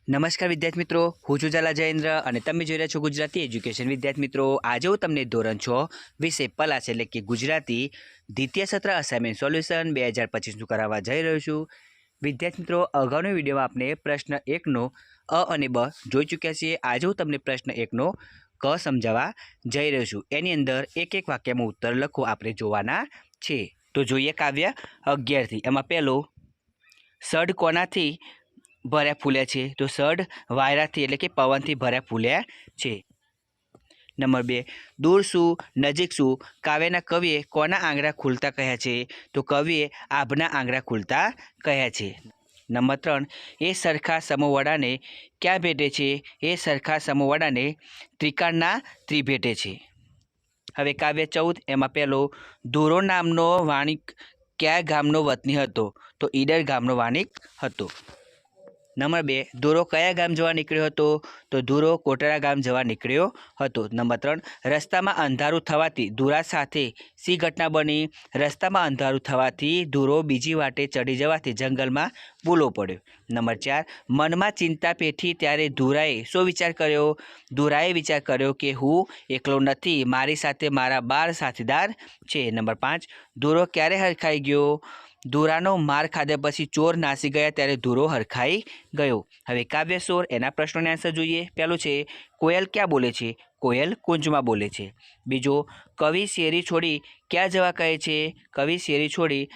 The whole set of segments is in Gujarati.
નમસ્કાર વિદ્યાર્થી મિત્રો, હું છું ઝાલા જયેન્દ્ર અને તમે જોઈ રહ્યા છો ગુજરાતી એજ્યુકેશન. વિદ્યાર્થી મિત્રો, આજે હું તમને ધોરણ 6 વિષય પલાશ એટલે કે ગુજરાતી દ્વિતીય સત્ર અસાઇનમેન્ટ સોલ્યુશન 2025નું કરાવવા જઈ રહ્યો છું. વિદ્યાર્થી મિત્રો, અગાઉના વિડીયોમાં આપણે પ્રશ્ન 1નો અ અને બ જોઈ ચૂક્યા છીએ. આજે હું તમને પ્રશ્ન 1નો ક સમજાવવા જઈ રહ્યો છું. એની અંદર એક એક વાક્યમાં ઉત્તર લખો આપણે જોવાના છે. તો જોઈએ કાવ્ય 11થી. એમાં પહેલો, સડ કોનાથી ભર્યા ફૂલ્યા છે? તો સડ વાયરાથી એટલે કે પવનથી ભર્યા ફૂલ્યા છે. નંબર 2, દૂર શું નજીક શું કાવ્યના કવિએ કોના આંગળા ખુલતા કહ્યા છે? તો કવિએ આભના આંગળા ખુલતા કહ્યા છે. નંબર 3, એ સરખા સમોવડાને ક્યાં ભેટે છે? એ સરખા સમોવડાને ત્રિકાળના ત્રિભેટે છે. હવે કાવ્ય 14, એમાં પહેલો, ધોરો નામનો વાણિક કયા ગામનો વતની હતો? તો ઈડર ગામનો વાણિક હતો. નંબર 2, ધોરો કયા ગામ જવા નીકળ્યો હતો? તો ધોરો કોટડા ગામ જવા નીકળ્યો હતો. નંબર 3, રસ્તામાં અંધારું થવાથી ધોરા સાથે શી ઘટના બની? રસ્તામાં અંધારું થવાથી ધોરો બીજી વાટે ચડી જવાથી જંગલમાં ભૂલો પડ્યો. નંબર 4, મનમાં ચિંતા પેઠી ત્યારે ધોરાએ શો વિચાર કર્યો? ધોરાએ વિચાર કર્યો કે હું એકલો નથી, મારી સાથે મારા 12 સાથીદાર છે. નંબર 5, ધોરો ક્યારે હરખાઈ ગયો? ધોરાનો માર ખાધા પછી ચોર નાસી ગયા ત્યારે ધોરો હરખાઈ ગયો. હવે કાવ્ય 16, એના પ્રશ્નોને આન્સર જોઈએ. પહેલું છે, કોયલ ક્યાં બોલે છે? કોયલ કુંજમાં બોલે છે. બીજો, કવિ શેરી છોડી ક્યાં જવા કહે છે? કવિ શેરી છોડી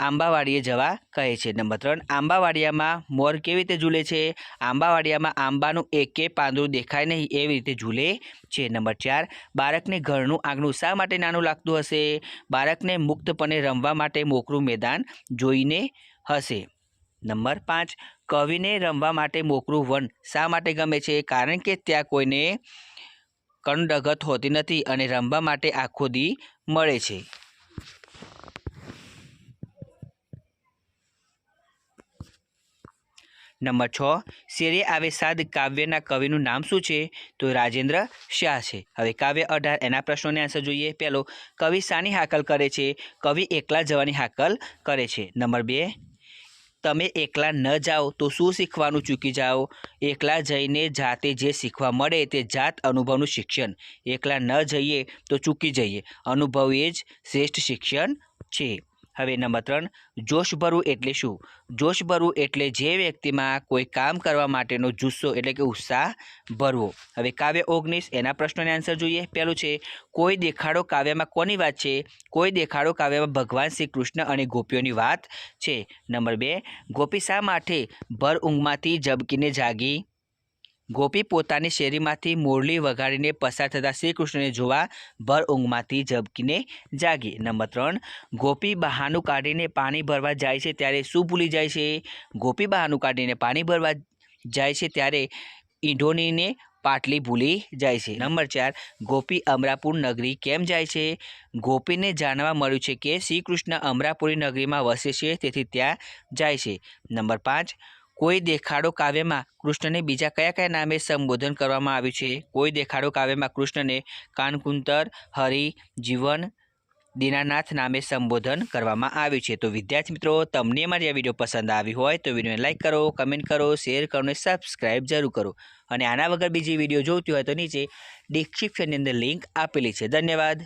આંબાવાડીએ જવા કહે છે. નંબર 3, આંબાવાડિયામાં મોર કેવી રીતે ઝૂલે છે? આંબાવાડિયામાં આંબાનું એકે પાંદડું દેખાય નહીં એવી રીતે ઝૂલે છે. નંબર 4, બાળકને ઘરનું આંગણું શા માટે નાનું લાગતું હશે? બાળકને મુક્તપણે રમવા માટે મોકળું મેદાન જોઈને હશે. નંબર 5, કવિને રમવા માટે મોકળું વન શા માટે ગમે છે? કારણ કે ત્યાં કોઈને કણડગત હોતી નથી અને રમવા માટે આખો દી મળે છે. નંબર 6, શેરે આવે સાદ કાવ્યના કવિનું નામ શું છે? તો રાજેન્દ્ર શાહ છે. હવે કાવ્ય 18, એના પ્રશ્નોને આન્સર જોઈએ. પહેલો, કવિ શાની હાકલ કરે છે? કવિ એકલા જવાની હાકલ કરે છે. નંબર 2, તમે એકલા ન જાઓ તો શું શીખવાનું ચૂકી જાઓ? એકલા જઈને જાતે જે શીખવા મળે તે જાત અનુભવનું શિક્ષણ. એકલા ન જઈએ તો ચૂકી જઈએ, અનુભવ એ જ શ્રેષ્ઠ શિક્ષણ છે. હવે નંબર 3, જોશભરવું એટલે શું? જોશભરવું એટલે જે વ્યક્તિમાં કોઈ કામ કરવા માટેનો જુસ્સો એટલે કે ઉત્સાહ ભરવો. હવે કાવ્ય 19, એના પ્રશ્નોને આન્સર જોઈએ. પહેલું છે, કોઈ દેખાડો કાવ્યમાં કોની વાત છે? કોઈ દેખાડો કાવ્યમાં ભગવાન શ્રી કૃષ્ણ અને ગોપીઓની વાત છે. નંબર 2, ગોપી શા માટે ભર ઊંઘમાંથી ઝબકીને જાગી? ગોપી પોતાની શેરીમાંથી મોરલી વગાડીને પસાર થતા શ્રી કૃષ્ણને જોવા ભર ઊંઘમાંથી ઝબકીને જાગી. નંબર 3, ગોપી બહાનું કાઢીને પાણી ભરવા જાય છે ત્યારે શું ભૂલી જાય છે? ગોપી બહાનું કાઢીને પાણી ભરવા જાય છે ત્યારે ઈંઢોણીને પાટલી ભૂલી જાય છે. નંબર 4, ગોપી અમરાપુર નગરી કેમ જાય છે? ગોપીને જાણવા મળ્યું છે કે શ્રી કૃષ્ણ અમરાપુરી નગરીમાં વસે છે તેથી ત્યાં જાય છે. નંબર 5, કોઈ દેખાડો કાવ્યમાં કૃષ્ણને બીજા કયા કયા નામે સંબોધન કરવામાં આવ્યું છે? કોઈ દેખાડો કાવ્યમાં કૃષ્ણને કાનકુંતર, હરિ, જીવન, દીનાનાથ નામે સંબોધન કરવામાં આવ્યું છે. તો વિદ્યાર્થી મિત્રો, તમને મારી આ વિડીયો પસંદ આવી હોય તો વિડીયોને લાઇક કરો, કમેન્ટ કરો, શેર કરો અને સબસ્ક્રાઈબ જરૂર કરો. અને આના વગર બીજી વિડીયો જોઈતી હોય તો નીચે ડિસ્ક્રિપ્શનની અંદર લિંક આપેલી છે. ધન્યવાદ.